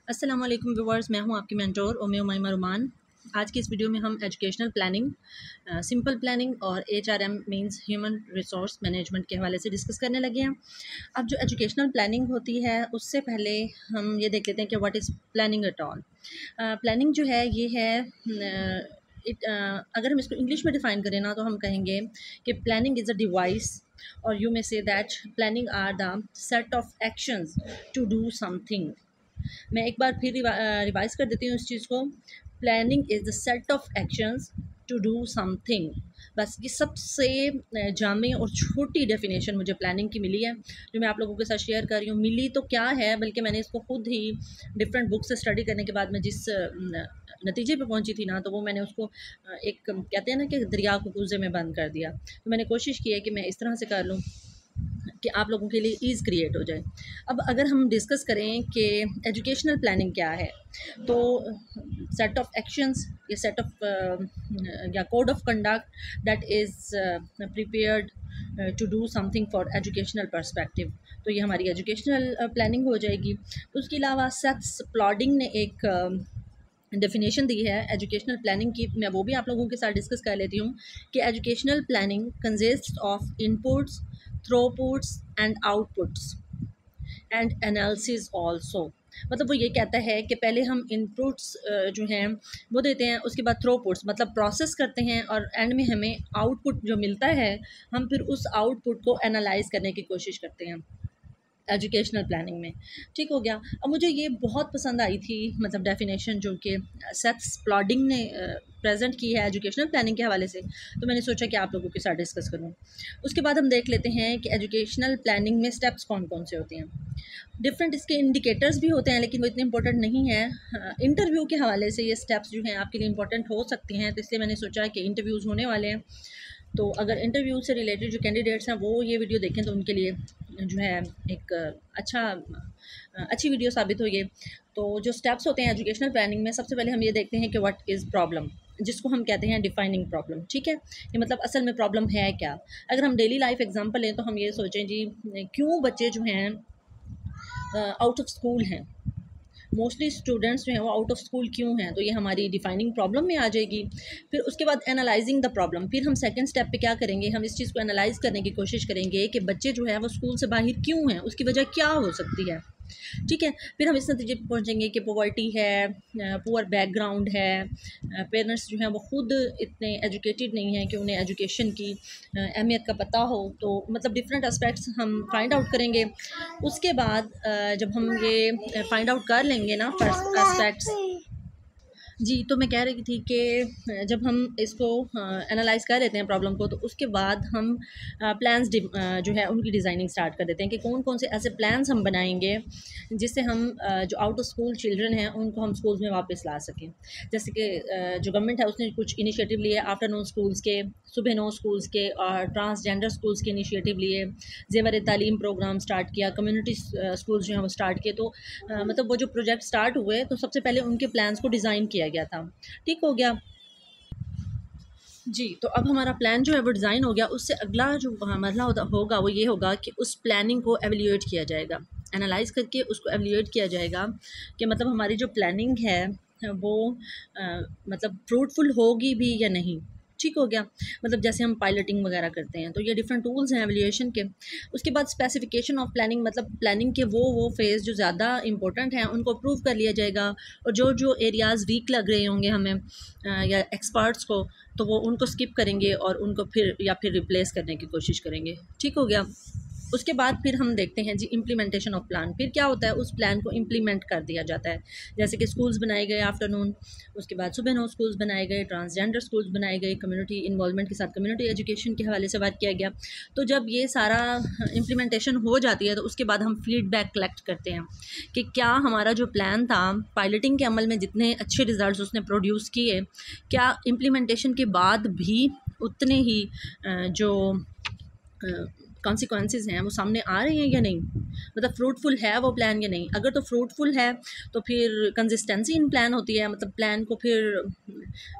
अस्सलाम वालेकुम व्यूअर्स, मैं हूं आपकी मेंटोर उम्मा रुमान। आज की इस वीडियो में हम एजुकेशनल प्लानिंग, सिंपल प्लानिंग और HRM means human resource management के हवाले से डिस्कस करने लगे हैं। अब जो एजुकेशनल प्लानिंग होती है उससे पहले हम ये देख लेते हैं कि what is planning at all. Planning जो है ये है अगर हम इसको इंग्लिश में डिफ़ाइन करें ना तो हम कहेंगे कि प्लानिंग इज़ अ डिवाइस, और you may say that planning are the set of actions to do something. मैं एक बार फिर रिवाइज़ कर देती हूँ इस चीज़ को। Planning is the set of actions to do something. बस ये सबसे जामी और छोटी डेफिनेशन मुझे प्लानिंग की मिली है, जो मैं आप लोगों के साथ शेयर कर रही हूँ। मिली तो क्या है, बल्कि मैंने इसको खुद ही डिफरेंट बुक से स्टडी करने के बाद मैं जिस नतीजे पे पहुंची थी ना, तो वो मैंने उसको एक कहते हैं ना कि दरिया को कूजे में बंद कर दिया। तो मैंने कोशिश की है कि मैं इस तरह से कर लूँ कि आप लोगों के लिए ईज़ क्रिएट हो जाए। अब अगर हम डिस्कस करें कि एजुकेशनल प्लानिंग क्या है, तो सेट ऑफ एक्शंस, ये सेट ऑफ या code of conduct that is prepared to do something for educational perspective. तो ये हमारी एजुकेशनल प्लानिंग हो जाएगी। उसके अलावा सेथ्स प्लॉडिंग ने एक डेफिनेशन दी है एजुकेशनल प्लानिंग की, मैं वो भी आप लोगों के साथ डिस्कस कर लेती हूँ कि educational planning consist of inputs, throughputs and outputs and analysis also. मतलब वो ये कहता है कि पहले हम इनपुट्स जो हैं वो देते हैं, उसके बाद थ्रूपुट्स मतलब प्रोसेस करते हैं, और एंड में हमें आउटपुट जो मिलता है हम फिर उस आउटपुट को एनालाइज करने की कोशिश करते हैं एजुकेशनल प्लानिंग में। ठीक हो गया। अब मुझे ये बहुत पसंद आई थी, मतलब डेफिनेशन जो कि सेथ्स प्लॉडिंग ने प्रेजेंट की है एजुकेशनल प्लानिंग के हवाले से, तो मैंने सोचा कि आप लोगों के साथ डिस्कस करूं। उसके बाद हम देख लेते हैं कि एजुकेशनल प्लानिंग में स्टेप्स कौन कौन से होते हैं। डिफरेंट इसके इंडिकेटर्स भी होते हैं, लेकिन वो इतने इंपॉर्टेंट नहीं है। इंटरव्यू के हवाले से ये स्टेप्स जो हैं आपके लिए इंपॉर्टेंट हो सकती हैं, तो इसलिए मैंने सोचा कि इंटरव्यूज़ होने वाले हैं, तो अगर इंटरव्यू से रिलेटेड जो कैंडिडेट्स हैं वो ये वीडियो देखें तो उनके लिए जो है एक अच्छी वीडियो साबित हो ये। तो जो स्टेप्स होते हैं एजुकेशनल प्लानिंग में, सबसे पहले हम ये देखते हैं कि व्हाट इज़ प्रॉब्लम, जिसको हम कहते हैं डिफाइनिंग प्रॉब्लम। ठीक है, ये मतलब असल में प्रॉब्लम है क्या। अगर हम डेली लाइफ एग्जांपल लें तो हम ये सोचें जी, क्यों बच्चे जो हैं आउट ऑफ स्कूल हैं, मोस्टली स्टूडेंट्स जो हैं वो आउट ऑफ स्कूल क्यों हैं, तो ये हमारी डिफाइनिंग प्रॉब्लम में आ जाएगी। फिर उसके बाद एनालाइजिंग द प्रॉब्लम, फिर हम सेकंड स्टेप पे क्या करेंगे, हम इस चीज़ को एनालाइज करने की कोशिश करेंगे कि बच्चे जो है वो स्कूल से बाहर क्यों हैं, उसकी वजह क्या हो सकती है। ठीक है, फिर हम इस नतीजे पर पहुँचेंगे कि पॉवर्टी है, पुअर बैकग्राउंड है, पेरेंट्स जो हैं वो खुद इतने एजुकेटेड नहीं हैं कि उन्हें एजुकेशन की अहमियत का पता हो। तो मतलब डिफरेंट एस्पेक्ट्स हम फाइंड आउट करेंगे। उसके बाद जब हम ये फाइंड आउट कर लेंगे ना एस्पेक्ट्स, जी, तो मैं कह रही थी कि जब हम इसको एनालाइज़ कर लेते हैं प्रॉब्लम को, तो उसके बाद हम प्लान्स जो है उनकी डिज़ाइनिंग स्टार्ट कर देते हैं कि कौन-कौन से ऐसे प्लान्स हम बनाएँगे जिससे हम जो आउट ऑफ स्कूल चिल्ड्रन हैं उनको हम स्कूल्स में वापस ला सकें। जैसे कि जो गवर्नमेंट है उसने कुछ इनिशिएटिव लिए आफ्टरनून स्कूल्स के, सुबह 9 स्कूल्स के, और ट्रांसजेंडर स्कूल्स के इनिशिएटिव लिए, ज़ेवर तालीम प्रोग्राम स्टार्ट किया, कम्युनिटी स्कूल्स जो हैं वो स्टार्ट किए। तो मतलब वो जो प्रोजेक्ट स्टार्ट हुए तो सबसे पहले उनके प्लान्स को डिज़ाइन किया गया था। ठीक हो गया जी। तो अब हमारा प्लान जो है वो डिज़ाइन हो गया। उससे अगला जो मरला होगा वो ये होगा कि उस प्लानिंग को एवेल्यूएट किया जाएगा, एनालाइज करके उसको एवेल्यूएट किया जाएगा कि मतलब हमारी जो प्लानिंग है वो मतलब फ्रूटफुल होगी भी या नहीं। ठीक हो गया। मतलब जैसे हम पायलटिंग वगैरह करते हैं, तो ये डिफरेंट टूल्स हैं एवेल्यूएशन के। उसके बाद स्पेसिफिकेशन ऑफ प्लानिंग, मतलब प्लानिंग के वो फेज़ जो ज़्यादा इंपॉर्टेंट हैं उनको अप्रूव कर लिया जाएगा, और जो जो एरियाज़ वीक लग रहे होंगे हमें या एक्सपर्ट्स को, तो वो उनको स्किप करेंगे और उनको फिर रिप्लेस करने की कोशिश करेंगे। ठीक हो गया। उसके बाद फिर हम देखते हैं जी इम्प्लीमेंटेशन ऑफ प्लान। फिर क्या होता है, उस प्लान को इम्प्लीमेंट कर दिया जाता है। जैसे कि स्कूल्स बनाए गए आफ्टरनून, उसके बाद सुबह 9 स्कूल्स बनाए गए, ट्रांसजेंडर स्कूल्स बनाए गए, कम्युनिटी इन्वॉल्वमेंट के साथ कम्युनिटी एजुकेशन के हवाले से वर्क किया गया। तो जब ये सारा इम्प्लीमेंटेशन हो जाती है तो उसके बाद हम फीडबैक कलेक्ट करते हैं कि क्या हमारा जो प्लान था पायलटिंग के अमल में जितने अच्छे रिजल्ट्स उसने प्रोड्यूस किए, क्या इम्प्लीमेंटेशन के बाद भी उतने ही जो कॉन्सिक्वेंसेस हैं वो सामने आ रहे हैं या नहीं, मतलब फ्रूटफुल है वो प्लान या नहीं। अगर तो फ्रूटफुल है तो फिर कंसिस्टेंसी इन प्लान होती है, मतलब प्लान को फिर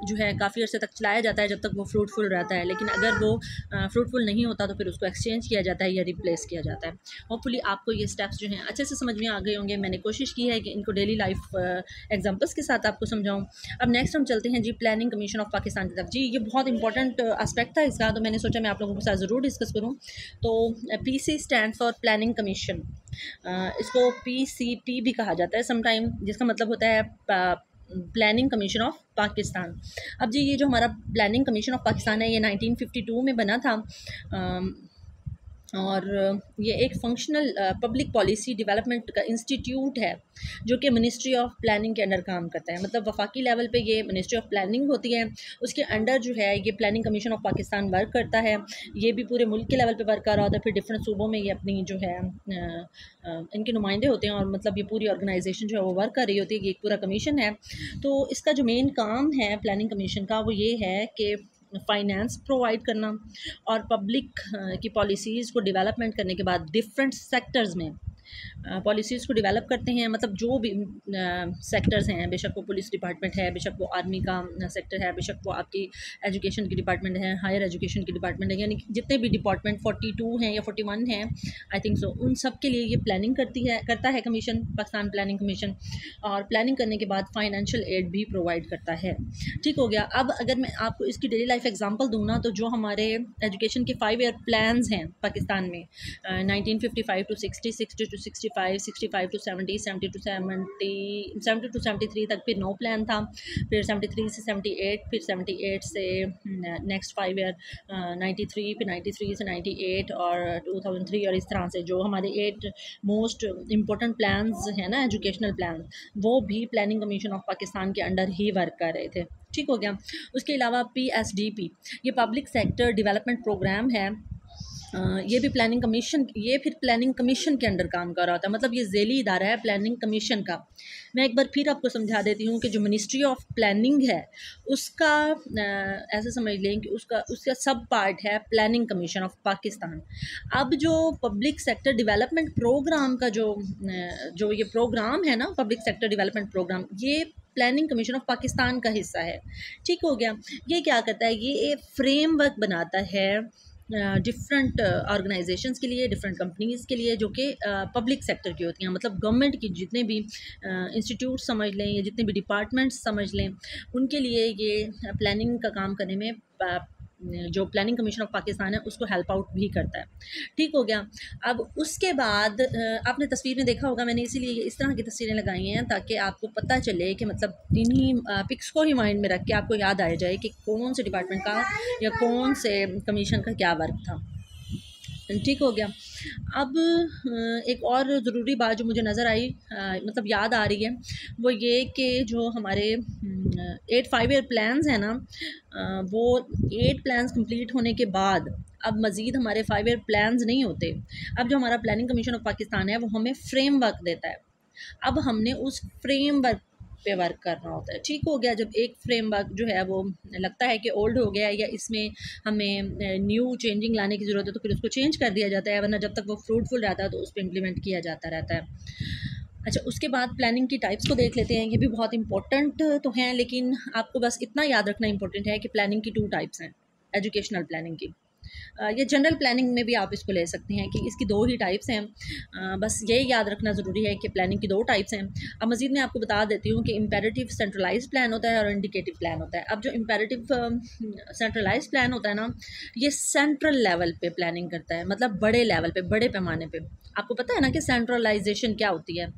जो है काफ़ी अर्से तक चलाया जाता है जब तक वो फ्रूटफुल रहता है। लेकिन अगर वो फ्रूटफुल नहीं होता तो फिर उसको एक्सचेंज किया जाता है या रिप्लेस किया जाता है। होपफुली आपको ये स्टेप्स जो हैं अच्छे से समझ में आ गए होंगे। मैंने कोशिश की है कि इनको डेली लाइफ एग्जाम्पल्स के साथ आपको समझाऊँ। अब नेक्स्ट हम चलते हैं जी प्लानिंग कमीशन ऑफ पाकिस्तान की तरफ। जी ये बहुत इंपॉर्टेंट एस्पेक्ट था इसका, तो मैंने सोचा मैं आप लोगों के साथ ज़रूर डिस्कस करूँ। तो PC stand for planning commission, इसको PCP भी कहा जाता है समटाइम, जिसका मतलब होता है प्लानिंग कमीशन ऑफ पाकिस्तान। अब जी ये जो हमारा प्लानिंग कमीशन ऑफ पाकिस्तान है ये 1952 में बना था, और ये एक फंक्शनल पब्लिक पॉलिसी डेवलपमेंट का इंस्टीट्यूट है जो कि मिनिस्ट्री ऑफ प्लानिंग के अंडर काम करता है। मतलब वफाकी लेवल पे ये मिनिस्ट्री ऑफ प्लानिंग होती है, उसके अंडर जो है ये planning commission of Pakistan work करता है। ये भी पूरे मुल्क के लेवल पे वर्क कर रहा होता है, फिर डिफरेंट सूबों में ये अपनी जो है इनके नुमाइंदे होते हैं, और मतलब ये पूरी ऑर्गेनाइजेशन जो है वो वर्क कर रही होती है। ये एक पूरा कमीशन है। तो इसका जो मेन काम है प्लानिंग कमीशन का वो ये है कि फाइनेंस प्रोवाइड करना और पब्लिक की पॉलिसीज़ को डेवलपमेंट करने के बाद डिफरेंट सेक्टर्स में पॉलिसीज़ को डेवलप करते हैं। मतलब जो भी सेक्टर्स हैं, बेशक वो पुलिस डिपार्टमेंट है, बेशक वो आर्मी का सेक्टर है, बेशक वो आपकी एजुकेशन की डिपार्टमेंट है, हायर एजुकेशन की डिपार्टमेंट है, यानी जितने भी डिपार्टमेंट 42 हैं या 41 हैं आई थिंक सो, उन सब के लिए ये प्लानिंग करता है कमीशन, पाकिस्तान प्लानिंग कमीशन। और प्लानिंग करने के बाद फाइनेंशियल एड भी प्रोवाइड करता है। ठीक हो गया। अब अगर मैं आपको इसकी डेली लाइफ एग्जांपल दूँ ना, तो जो हमारे एजुकेशन के 5 ईयर प्लान्स हैं पाकिस्तान में 1955 to 60, 60 to 65, 65 to 70, 70 to 70, 70 to 73 तक फिर 9 प्लान था, फिर 73 से 78, फिर 78 से नेक्स्ट 5 ईयर 93, फिर 93 से 98 और 2003, और इस तरह से जो हमारे 8 मोस्ट इम्पोर्टेंट प्लान्स हैं ना एजुकेशनल प्लान, वो भी प्लानिंग कमीशन ऑफ पाकिस्तान के अंडर ही वर्क कर रहे थे। ठीक हो गया। उसके अलावा PSDP ये पब्लिक सेक्टर डेवलपमेंट प्रोग्राम है, ये भी प्लानिंग कमीशन, ये फिर प्लानिंग कमीशन के अंडर काम कर रहा होता है। मतलब ये ज़ेली इदारा है प्लानिंग कमीशन का। मैं एक बार फिर आपको समझा देती हूँ कि जो मिनिस्ट्री ऑफ प्लानिंग है उसका ऐसे समझ लें कि उसका सब पार्ट है प्लानिंग कमीशन ऑफ पाकिस्तान। अब जो पब्लिक सेक्टर डेवलपमेंट प्रोग्राम का जो ये प्रोग्राम है ना, पब्लिक सेक्टर डेवलपमेंट प्रोग्राम, ये प्लानिंग कमीशन ऑफ पाकिस्तान का हिस्सा है। ठीक हो गया। ये क्या करता है, ये एक फ्रेमवर्क बनाता है डिफरेंट ऑर्गेनाइजेशंस के लिए, डिफरेंट कंपनीज़ के लिए, जो कि पब्लिक सेक्टर की होती हैं। मतलब गवर्नमेंट की जितने भी इंस्टीट्यूट समझ लें या जितने भी डिपार्टमेंट्स समझ लें, उनके लिए ये प्लानिंग का काम करने में जो प्लानिंग कमीशन ऑफ पाकिस्तान है उसको हेल्प आउट भी करता है। ठीक हो गया। अब उसके बाद आपने तस्वीर में देखा होगा, मैंने इसीलिए इस तरह की तस्वीरें लगाई हैं ताकि आपको पता चले कि मतलब इन्हीं पिक्स को ही माइंड में रख के आपको याद आ जाए कि कौन से डिपार्टमेंट का या कौन से कमीशन का क्या वर्क था। ठीक हो गया। अब एक और ज़रूरी बात जो मुझे नज़र आई, मतलब याद आ रही है, वो ये कि जो हमारे 8 5 ईयर प्लान्स हैं ना, वो 8 प्लान्स कंप्लीट होने के बाद अब मज़ीद हमारे 5 ईयर प्लान्स नहीं होते। अब जो हमारा प्लानिंग कमीशन ऑफ पाकिस्तान है वो हमें फ्रेमवर्क देता है। अब हमने उस फ्रेमवर्क पे वर्क करना होता है। ठीक हो गया। जब एक फ्रेमवर्क जो है वो लगता है कि ओल्ड हो गया या इसमें हमें न्यू चेंजिंग लाने की ज़रूरत है, तो फिर उसको चेंज कर दिया जाता है, वरना जब तक वो फ्रूटफुल रहता है तो उस पर इम्प्लीमेंट किया जाता रहता है। अच्छा, उसके बाद प्लानिंग की टाइप्स को देख लेते हैं। ये भी बहुत इंपॉर्टेंट तो हैं, लेकिन आपको बस इतना याद रखना इंपॉर्टेंट है कि प्लानिंग की 2 टाइप्स हैं एजुकेशनल प्लानिंग की। ये जनरल प्लानिंग में भी आप इसको ले सकते हैं कि इसकी 2 ही टाइप्स हैं। बस ये याद रखना ज़रूरी है कि प्लानिंग की 2 टाइप्स हैं। अब मज़ीद मैं आपको बता देती हूँ कि इम्पेरेटिव सेंट्रलाइज्ड प्लान होता है और इंडिकेटिव प्लान होता है। अब जो इम्पेरेटिव सेंट्रलाइज्ड प्लान होता है ना, ये सेंट्रल लेवल पे प्लानिंग करता है, मतलब बड़े लेवल पे, बड़े पैमाने पे। आपको पता है ना कि सेंट्रलाइजेशन क्या होती है,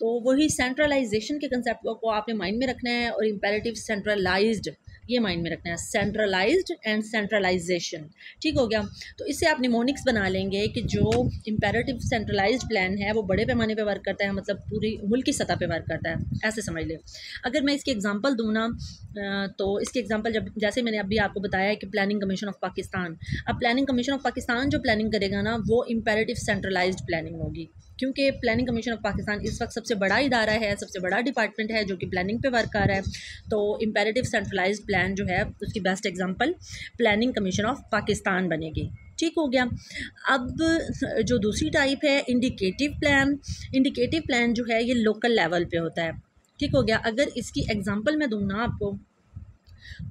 तो वही सेंट्रलाइजेशन के कंसेप्ट को आपने माइंड में रखना है, और इम्पेरेटिव सेंट्रलाइज्ड ये माइंड में रखना है, सेंट्रलाइज्ड एंड सेंट्रलाइजेशन। ठीक हो गया। तो इससे आप निमोनिक्स बना लेंगे कि जो इम्पेरेटिव सेंट्रलाइज्ड प्लान है वो बड़े पैमाने पे वर्क करता है, मतलब पूरी मुल्क की सतह पे वर्क करता है, ऐसे समझ लें। अगर मैं इसकी एग्जांपल दूँ ना, तो इसकी एग्जांपल जैसे मैंने अभी आपको बताया है कि प्लानिंग कमीशन ऑफ पाकिस्तान, अब प्लानिंग कमीशन ऑफ पाकिस्तान जो प्लानिंग करेगा ना, वो इम्पेरेटिव सेंट्रलाइज्ड प्लानिंग होगी, क्योंकि प्लानिंग कमीशन ऑफ पाकिस्तान इस वक्त सबसे बड़ा इदारा है, सबसे बड़ा डिपार्टमेंट है जो कि प्लानिंग पे वर्क कर रहा है। तो इम्पेरेटिव सेंट्रलाइज्ड प्लान जो है उसकी best example planning commission of Pakistan बनेगी। ठीक हो गया। अब जो दूसरी टाइप है इंडिकेटिव प्लान, इंडिकेटिव प्लान जो है ये लोकल लेवल पे होता है। ठीक हो गया। अगर इसकी एग्जांपल मैं दूँ ना आपको,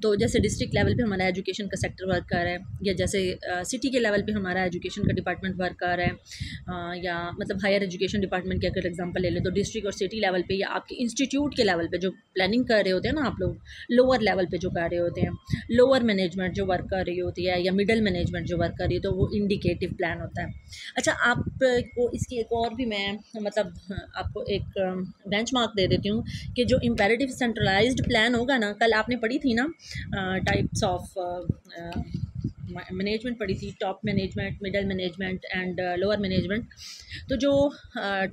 तो जैसे डिस्ट्रिक्ट लेवल पे हमारा एजुकेशन का सेक्टर वर्क कर रहा है, या जैसे सिटी के लेवल पे हमारा एजुकेशन का डिपार्टमेंट वर्क कर रहा है, या मतलब हायर एजुकेशन डिपार्टमेंट की अगर एग्जांपल ले लें तो डिस्ट्रिक्ट और सिटी लेवल पे, या आपके इंस्टीट्यूट के लेवल पे जो प्लानिंग कर रहे होते हैं ना आप लोग, लोअर लेवल पे जो कर रहे होते हैं, लोअर मैनेजमेंट जो वर्क कर रही होती है या मिडल मैनेजमेंट जो वर्क कर रही है, तो वो इंडिकेटिव प्लान होता है। अच्छा, आपको इसकी एक और भी मैं मतलब आपको एक बेंचमार्क दे देती हूँ कि जो इम्पेरेटिव सेंट्रलाइज्ड प्लान होगा ना, कल आपने पढ़ी थी ना टाइप्स ऑफ मैनेजमेंट पढ़ी थी, top management, middle management and lower management. तो जो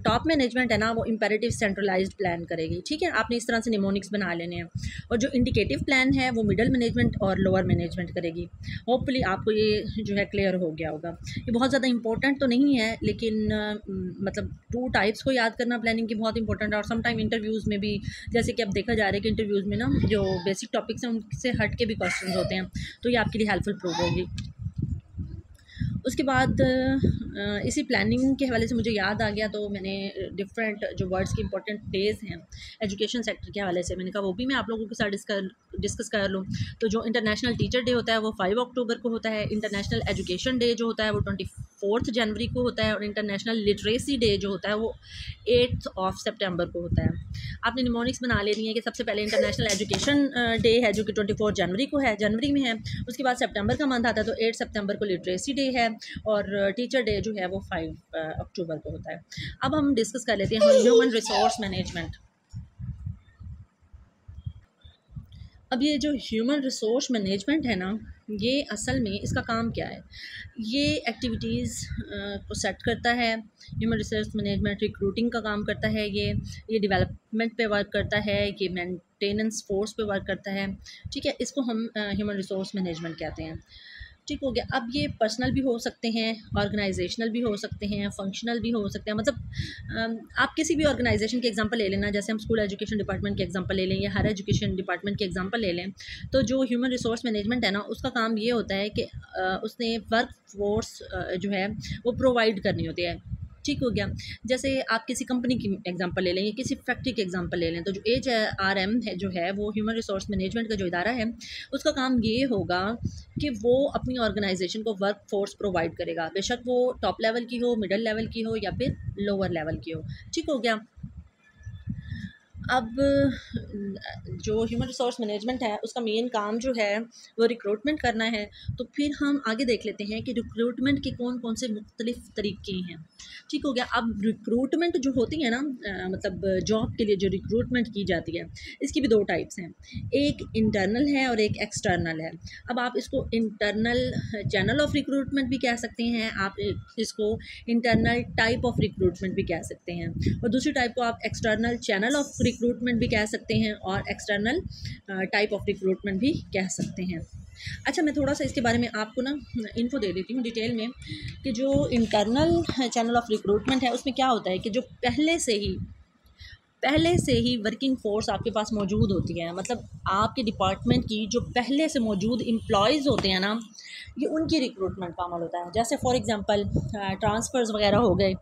टॉप मैनेजमेंट है ना वो इम्पेरेटिव सेंट्रलाइज्ड प्लान करेगी। ठीक है, आपने इस तरह से निमोनिक्स बना लेने हैं। और जो इंडिकेटिव प्लान है वो मिडल मैनेजमेंट और लोअर मैनेजमेंट करेगी। होपफुली आपको ये जो है क्लियर हो गया होगा। ये बहुत ज़्यादा इंपॉर्टेंट तो नहीं है, लेकिन मतलब 2 टाइप्स को याद करना प्लानिंग की बहुत इंपॉर्टेंट है। और समटाइम इंटरव्यूज़ में भी, जैसे कि अब देखा जा रहा है कि इंटरव्यूज़ में ना जो बेसिक टॉपिक्स हैं उनसे हट के भी क्वेश्चंस होते हैं, तो ये आपके लिए हेल्पफुल प्रूव होगी। उसके बाद इसी प्लानिंग के हवाले से मुझे याद आ गया, तो मैंने डिफरेंट जो वर्ड्स के इंपॉर्टेंट डेज़ हैं एजुकेशन सेक्टर के हवाले से, मैंने कहा वो भी मैं आप लोगों के साथ डिस्कस कर लूँ। तो जो इंटरनेशनल टीचर डे होता है वो 5 अक्टूबर को होता है। इंटरनेशनल एजुकेशन डे जो होता है वो 24 जनवरी को होता है। और इंटरनेशनल लिटरेसी डे जो होता है वो 8 सितंबर को होता है। आपने निमोनिक्स बना लेनी है कि सबसे पहले इंटरनेशनल एजुकेशन डे है जो कि 24 जनवरी को है, जनवरी में है। उसके बाद सितंबर का मंथ आता है तो 8 सितंबर को लिटरेसी डे है, और टीचर डे जो है वो 5 अक्टूबर को होता है। अब हम डिस्कस कर लेते हैं ह्यूमन रिसोर्स मैनेजमेंट। अब ये जो ह्यूमन रिसोर्स मैनेजमेंट है ना, ये असल में इसका काम क्या है? ये एक्टिविटीज़ को सेट करता है। ह्यूमन रिसोर्स मैनेजमेंट रिक्रूटिंग का काम करता है, ये डेवलपमेंट पे वर्क करता है, ये मेंटेनेंस फोर्स पे वर्क करता है। ठीक है, इसको हम ह्यूमन रिसोर्स मैनेजमेंट कहते हैं। ठीक हो गया। अब ये पर्सनल भी हो सकते हैं, ऑर्गेनाइजेशनल भी हो सकते हैं, फंक्शनल भी हो सकते हैं। मतलब आप किसी भी ऑर्गेनाइजेशन के एग्जांपल ले लेना, जैसे हम स्कूल एजुकेशन डिपार्टमेंट के एग्जांपल ले लें या हायर एजुकेशन डिपार्टमेंट के एग्जांपल ले लें। तो जो ह्यूमन रिसोर्स मैनेजमेंट है ना, उसका काम ये होता है कि उसने वर्क फोर्स जो है वो प्रोवाइड करनी होती है। ठीक हो गया। जैसे आप किसी कंपनी की एग्जांपल ले लें या किसी फैक्ट्री के एग्जांपल ले लें, तो जो HRM है जो है वो ह्यूमन रिसोर्स मैनेजमेंट का जो इदारा है, उसका काम ये होगा कि वो अपनी ऑर्गेनाइजेशन को वर्क फोर्स प्रोवाइड करेगा, बेशक वो टॉप लेवल की हो, मिडल लेवल की हो या फिर लोअर लेवल की हो। ठीक हो गया। अब जो ह्यूमन रिसोर्स मैनेजमेंट है उसका मेन काम जो है वो रिक्रूटमेंट करना है। तो फिर हम आगे देख लेते हैं कि रिक्रूटमेंट के कौन कौन से मुख्तलिफ तरीके हैं। ठीक हो गया। अब रिक्रूटमेंट जो होती है ना, मतलब जॉब के लिए जो रिक्रूटमेंट की जाती है, इसकी भी 2 टाइप्स हैं, एक इंटरनल है और एक एक्सटर्नल है। अब आप इसको इंटरनल चैनल ऑफ रिक्रूटमेंट भी कह सकते हैं, आप इसको इंटरनल टाइप ऑफ रिक्रूटमेंट भी कह सकते हैं, और दूसरी टाइप को आप एक्सटर्नल चैनल ऑफ रिक्रूटमेंट भी कह सकते हैं और एक्सटर्नल टाइप ऑफ रिक्रूटमेंट भी कह सकते हैं। अच्छा, मैं थोड़ा सा इसके बारे में आपको ना इन्फो दे देती हूँ डिटेल में कि जो इंटरनल चैनल ऑफ रिक्रूटमेंट है उसमें क्या होता है कि जो पहले से ही वर्किंग फ़ोर्स आपके पास मौजूद होती है, मतलब आपके डिपार्टमेंट की जो पहले से मौजूद एम्प्लॉयज़ होते हैं ना, ये उनकी रिक्रूटमेंट का अमल होता है। जैसे फॉर एग्ज़ाम्पल ट्रांसफ़र्स वगैरह हो गए,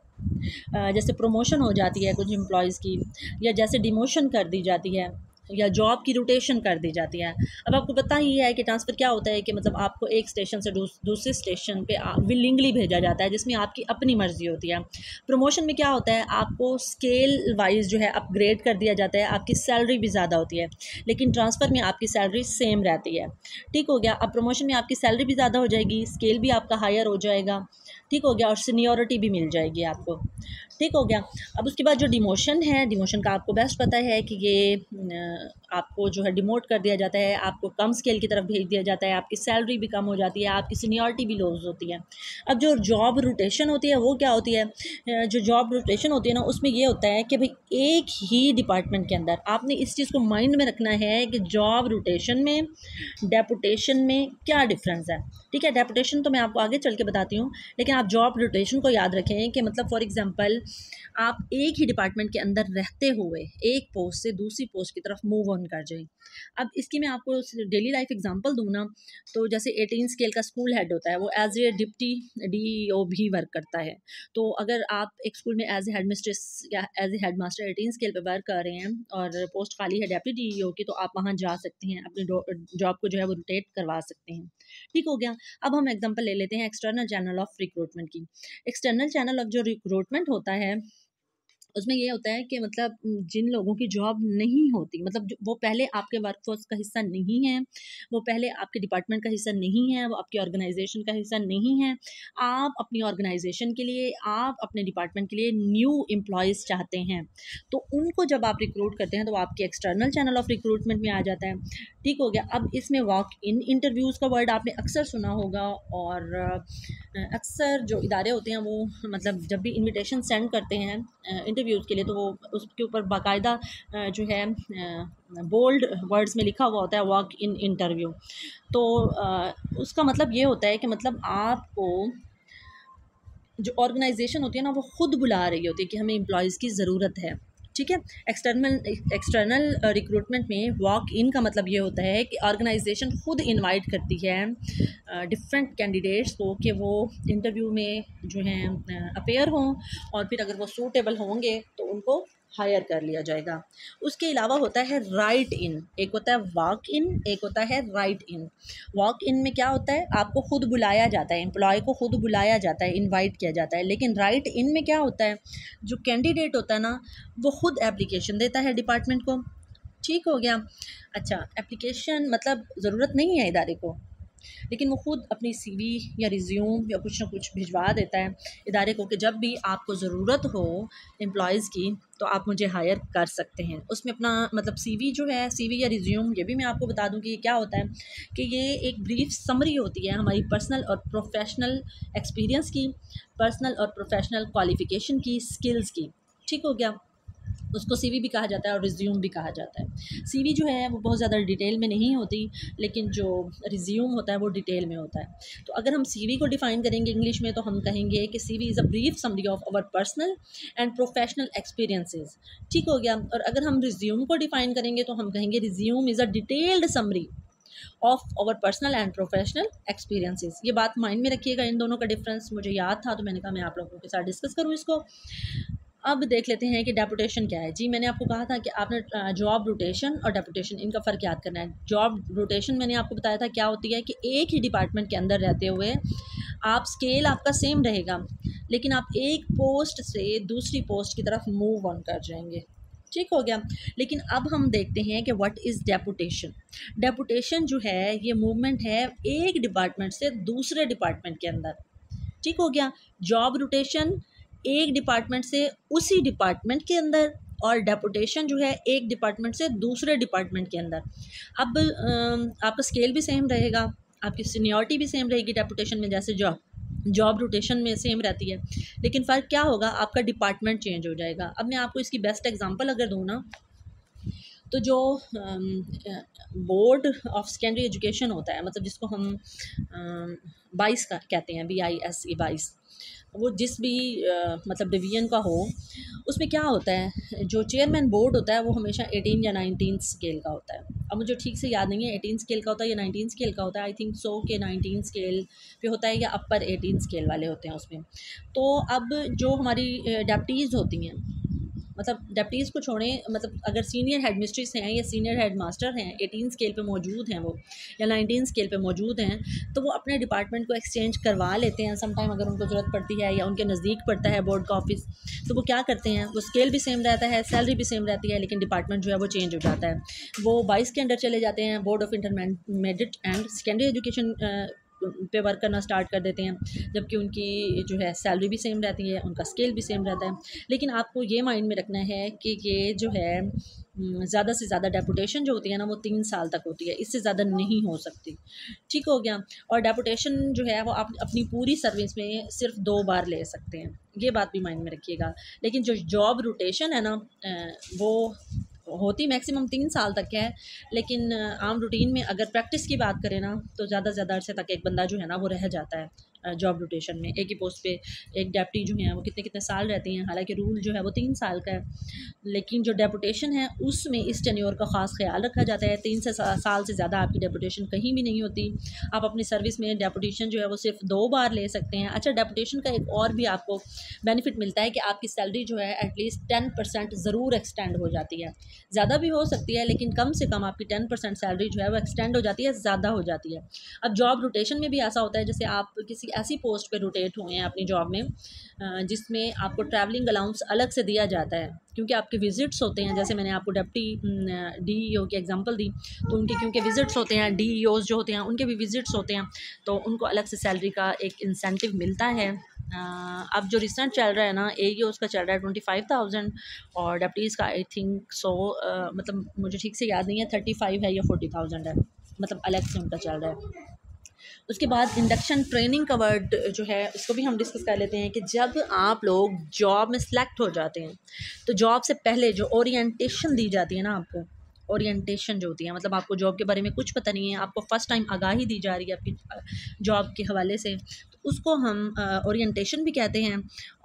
जैसे प्रमोशन हो जाती है कुछ एम्प्लॉयज़ की, या जैसे डिमोशन कर दी जाती है, या जॉब की रोटेशन कर दी जाती है। अब आपको पता ही है कि ट्रांसफ़र क्या होता है कि मतलब आपको एक स्टेशन से दूसरे स्टेशन पे विलिंगली भेजा जाता है, जिसमें आपकी अपनी मर्ज़ी होती है। प्रमोशन में क्या होता है, आपको स्केल वाइज जो है अपग्रेड कर दिया जाता है, आपकी सैलरी भी ज़्यादा होती है, लेकिन ट्रांसफ़र में आपकी सैलरी सेम रहती है। ठीक हो गया। अब प्रमोशन में आपकी सैलरी भी ज़्यादा हो जाएगी, स्केल भी आपका हायर हो जाएगा। ठीक हो गया। और सीनियरिटी भी मिल जाएगी आपको। ठीक हो गया। अब उसके बाद जो डिमोशन है, डिमोशन का आपको बेस्ट पता है कि ये आपको जो है डिमोट कर दिया जाता है, आपको कम स्केल की तरफ भेज दिया जाता है, आपकी सैलरी भी कम हो जाती है, आपकी सीनियरिटी भी लूज़ होती है। अब जो जॉब रोटेशन होती है वो क्या होती है? जो जॉब रोटेशन होती है ना, उसमें ये होता है कि भाई एक ही डिपार्टमेंट के अंदर आपने इस चीज़ को माइंड में रखना है कि जॉब रोटेशन में डेपुटेशन में क्या डिफरेंस है। ठीक है, डेपुटेशन तो मैं आपको आगे चल के बताती हूँ, लेकिन आप जॉब रोटेशन को याद रखें कि मतलब फॉर एग्जांपल आप एक ही डिपार्टमेंट के अंदर रहते हुए एक पोस्ट से दूसरी पोस्ट की तरफ मूव ऑन कर जाएं। अब इसकी मैं आपको डेली लाइफ एग्जांपल दूँ ना, तो जैसे 18 स्केल का स्कूल हेड होता है, वो एज ए डिप्टी डीईओ भी वर्क करता है। तो अगर आप एक स्कूल में एज ए हेड मिस्ट्रेस या as a headmaster 18 scale पे वर्क कर रहे हैं और पोस्ट खाली है डेप्टी डीईओ की, तो आप वहाँ जा सकते हैं, अपनी जॉब को जो है वो रोटेट करवा सकते हैं। ठीक हो गया। अब हम एग्जांपल ले लेते हैं एक्सटर्नल चैनल ऑफ रिक्रूटमेंट की। एक्सटर्नल चैनल ऑफ जो रिक्रूटमेंट होता है उसमें ये होता है कि मतलब जिन लोगों की जॉब नहीं होती, मतलब वो पहले आपके वर्कफोर्स का हिस्सा नहीं है, वो पहले आपके डिपार्टमेंट का हिस्सा नहीं है, वो आपकी ऑर्गेनाइजेशन का हिस्सा नहीं है, आप अपनी ऑर्गेनाइजेशन के लिए, आप अपने डिपार्टमेंट के लिए न्यू एम्प्लॉयज़ चाहते हैं, तो उनको जब आप रिक्रूट करते हैं तो आपके एक्सटर्नल चैनल ऑफ रिक्रूटमेंट में आ जाता है। ठीक हो गया। अब इसमें वॉक इन इंटरव्यूज़ का वर्ड आपने अक्सर सुना होगा, और अक्सर जो इदारे होते हैं वो मतलब जब भी इनविटेशन सेंड करते हैं इंटरव्यूज़ के लिए, तो वो उसके ऊपर बाकायदा जो है बोल्ड वर्ड्स में लिखा हुआ होता है वॉक इन इंटरव्यू। तो उसका मतलब ये होता है कि मतलब आपको जो ऑर्गेनाइजेशन होती है ना, वो खुद बुला रही होती है कि हमें एम्प्लॉयज़ की ज़रूरत है। ठीक है। एक्सटर्नल रिक्रूटमेंट में वॉक इन का मतलब ये होता है कि ऑर्गेनाइजेशन खुद इनवाइट करती है डिफरेंट कैंडिडेट्स को कि वो इंटरव्यू में जो हैं अपेयर हों, और फिर अगर वो सूटेबल होंगे तो उनको हायर कर लिया जाएगा। उसके अलावा होता है राइट इन, एक होता है वॉक इन, एक होता है राइट इन। वॉक इन में क्या होता है, आपको खुद बुलाया जाता है, एम्प्लॉय को खुद बुलाया जाता है, इनवाइट किया जाता है। लेकिन राइट इन में क्या होता है, जो कैंडिडेट होता है ना, वो खुद एप्लीकेशन देता है डिपार्टमेंट को। ठीक हो गया। अच्छा, एप्लीकेशन मतलब ज़रूरत नहीं है इदारे को, लेकिन वो खुद अपनी सीवी या रिज्यूम या कुछ ना कुछ भिजवा देता है इदारे को कि जब भी आपको ज़रूरत हो एम्प्लॉयज़ की तो आप मुझे हायर कर सकते हैं। उसमें अपना मतलब सीवी जो है, सीवी या रिज्यूम, ये भी मैं आपको बता दूं कि ये क्या होता है कि ये एक ब्रीफ समरी होती है हमारी पर्सनल और प्रोफेशनल एक्सपीरियंस की, पर्सनल और प्रोफेशनल क्वालिफ़िकेशन की, स्किल्स की। ठीक हो गया। उसको सीवी भी कहा जाता है और रिज्यूम भी कहा जाता है। सीवी जो है वो बहुत ज़्यादा डिटेल में नहीं होती, लेकिन जो रिज्यूम होता है वो डिटेल में होता है। तो अगर हम सीवी को डिफ़ाइन करेंगे इंग्लिश में, तो हम कहेंगे कि CV is a brief summary of our personal and professional experiences. ठीक हो गया। और अगर हम रिज्यूम को डिफ़ाइन करेंगे तो हम कहेंगे resume is a detailed summary of our personal and professional experiences. ये बात माइंड में रखिएगा, इन दोनों का डिफरेंस मुझे याद था तो मैंने कहा मैं आप लोगों के साथ डिस्कस करूँ इसको। अब देख लेते हैं कि डेपुटेशन क्या है। जी, मैंने आपको कहा था कि आपने जॉब रोटेशन और डेपुटेशन, इनका फ़र्क याद करना है। जॉब रोटेशन मैंने आपको बताया था क्या होती है कि एक ही डिपार्टमेंट के अंदर रहते हुए आप स्केल आपका सेम रहेगा, लेकिन आप एक पोस्ट से दूसरी पोस्ट की तरफ मूव ऑन कर जाएंगे। ठीक हो गया। लेकिन अब हम देखते हैं कि व्हाट इज़ डेपुटेशन। डेपुटेशन जो है ये मूवमेंट है एक डिपार्टमेंट से दूसरे डिपार्टमेंट के अंदर। ठीक हो गया। जॉब रोटेशन एक डिपार्टमेंट से उसी डिपार्टमेंट के अंदर, और डेपुटेशन जो है एक डिपार्टमेंट से दूसरे डिपार्टमेंट के अंदर। अब आपका स्केल भी सेम रहेगा, आपकी सीनियरिटी भी सेम रहेगी डेपुटेशन में जैसे जॉब रोटेशन में सेम रहती है, लेकिन फ़र्क क्या होगा, आपका डिपार्टमेंट चेंज हो जाएगा। अब मैं आपको इसकी बेस्ट एग्जांपल अगर दूँ ना, तो जो बोर्ड ऑफ सेकेंडरी एजुकेशन होता है, मतलब जिसको हम 22 का कहते हैं, BISE 22, वो जिस भी मतलब डिवीज़न का हो, उसमें क्या होता है, जो चेयरमैन बोर्ड होता है वो हमेशा 18 या 19 स्केल का होता है। अब मुझे ठीक से याद नहीं है 18 स्केल का होता है या 19 स्केल का होता है, आई थिंक सो कि 19 स्केल पे होता है या अपर 18 स्केल वाले होते हैं उसमें। तो अब जो हमारी डेप्टीज़ होती हैं, मतलब डेप्टीज़ को छोड़ें, मतलब अगर सीनियर हेड मिस्ट्रेस हैं या सीनियर हेड मास्टर हैं, 18 स्केल पे मौजूद हैं वो, या 19 स्केल पे मौजूद हैं, तो वो अपने डिपार्टमेंट को एक्सचेंज करवा लेते हैं सम टाइम अगर उनको ज़रूरत पड़ती है या उनके नज़दीक पड़ता है बोर्ड का ऑफिस। तो वो क्या करते हैं, वो स्केल भी सेम रहता है, सैलरी भी सेम रहती है, लेकिन डिपार्टमेंट जो है वो चेंज हो जाता है। वो 22 के अंडर चले जाते हैं, board of intermediate and secondary education पे वर्क करना स्टार्ट कर देते हैं, जबकि उनकी जो है सैलरी भी सेम रहती है, उनका स्केल भी सेम रहता है। लेकिन आपको ये माइंड में रखना है कि ये जो है ज़्यादा से ज़्यादा डेपुटेशन जो होती है ना, वो 3 साल तक होती है, इससे ज़्यादा नहीं हो सकती। ठीक हो गया। और डेपुटेशन जो है वो आप अपनी पूरी सर्विस में सिर्फ 2 बार ले सकते हैं, ये बात भी माइंड में रखिएगा। लेकिन जो जॉब रोटेशन है ना, वो होती मैक्सिमम 3 साल तक है, लेकिन आम रूटीन में अगर प्रैक्टिस की बात करें ना, तो ज़्यादा से ज़्यादा अरसे तक एक बंदा जो है ना वो रह जाता है जॉब रोटेशन में। एक ही पोस्ट पे एक डेप्टी जो हैं वो कितने कितने साल रहती हैं, हालांकि रूल जो है वो 3 साल का है, लेकिन जो डेपुटेशन है उसमें इस टेन्योर का ख़ास ख्याल रखा जाता है। 3 साल से ज़्यादा आपकी डेपुटेशन कहीं भी नहीं होती। आप अपनी सर्विस में डेपुटेशन जो है वो सिर्फ 2 बार ले सकते हैं। अच्छा, डेपुटेशन का एक और भी आपको बेनिफिट मिलता है कि आपकी सैलरी जो है एटलीस्ट 10% ज़रूर एक्सटेंड हो जाती है। ज़्यादा भी हो सकती है, लेकिन कम से कम आपकी 10% सैलरी जो है वो एक्सटेंड हो जाती है, ज़्यादा हो जाती है। अब जॉब रोटेशन में भी ऐसा होता है, जैसे आप किसी ऐसी पोस्ट पे रोटेट हुए हैं अपनी जॉब में जिसमें आपको ट्रैवलिंग अलाउंस अलग से दिया जाता है, क्योंकि आपके विज़िट्स होते हैं। जैसे मैंने आपको डेप्टी डीईओ की एग्जांपल दी, तो उनके क्योंकि विज़िट्स होते हैं, डीईओज़ जो होते हैं उनके भी विज़िट्स होते हैं, तो उनको अलग से सैलरी का एक इंसेंटिव मिलता है। अब जो रिसेंट चल रहा है ना, एईओज़ का चल रहा है 25,000 और डेप्टीज़ का आई थिंक सो मतलब मुझे ठीक से याद नहीं है 35 है या 40,000 है, मतलब अलग से उनका चल रहा है। उसके बाद इंडक्शन ट्रेनिंग का वर्ड जो है इसको भी हम डिस्कस कर लेते हैं कि जब आप लोग जॉब में सिलेक्ट हो जाते हैं तो जॉब से पहले जो ओरिएंटेशन दी जाती है ना आपको, ओरिएंटेशन जो होती है, मतलब आपको जॉब के बारे में कुछ पता नहीं है, आपको फ़र्स्ट टाइम आगाही दी जा रही है आपकी जॉब के हवाले से, तो उसको हम ओरिएंटेशन भी कहते हैं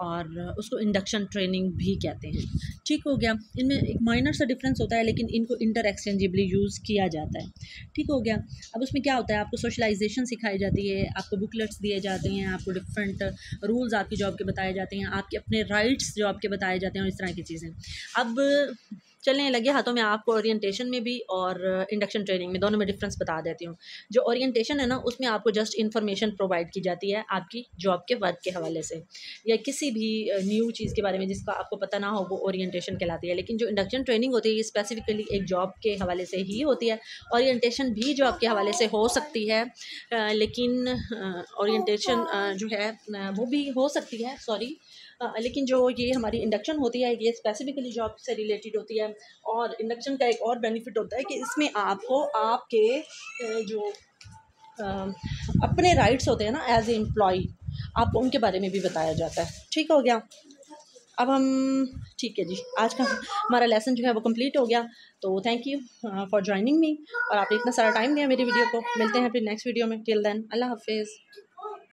और उसको इंडक्शन ट्रेनिंग भी कहते हैं। ठीक हो गया, इनमें एक माइनर सा डिफरेंस होता है, लेकिन इनको इंटर एक्सचेंजेबली यूज़ किया जाता है। ठीक हो गया। अब उसमें क्या होता है, आपको सोशलाइजेशन सिखाई जाती है, आपको बुकलेट्स दिए जाते हैं, आपको डिफरेंट रूल्स आपकी जॉब के बताए जाते हैं, आपके अपने राइट्स जॉब के बताए जाते हैं और इस तरह की चीज़ें। अब चलने लगे हाथों में, आपको ओरिएंटेशन में भी और इंडक्शन ट्रेनिंग में दोनों में डिफरेंस बता देती हूँ। जो ओरिएंटेशन है ना, उसमें आपको जस्ट इन्फॉर्मेशन प्रोवाइड की जाती है आपकी जॉब के वर्क के हवाले से, या किसी भी न्यू चीज़ के बारे में जिसका आपको पता ना हो, वो ओरिएंटेशन कहलाती है। लेकिन जो इंडक्शन ट्रेनिंग होती है ये स्पेसिफिकली एक जॉब के हवाले से ही होती है। ओरिएंटेशन भी जॉब के हवाले से हो सकती है, लेकिन ओरिएंटेशन जो है वो भी हो सकती है, सॉरी, लेकिन जो ये हमारी इंडक्शन होती है ये स्पेसिफिकली जॉब से रिलेटेड होती है। और इंडक्शन का एक और बेनिफिट होता है कि इसमें आपको आपके जो अपने राइट्स होते हैं ना एज ए एम्प्लॉय, आपको उनके बारे में भी बताया जाता है। ठीक हो गया। अब हम, ठीक है जी, आज का हमारा लेसन जो है वो कंप्लीट हो गया। तो thank you for joining me, और आपने इतना सारा टाइम दिया मेरी वीडियो को। मिलते हैं फिर नेक्स्ट वीडियो में। टिल देन, अल्लाह हाफिज़।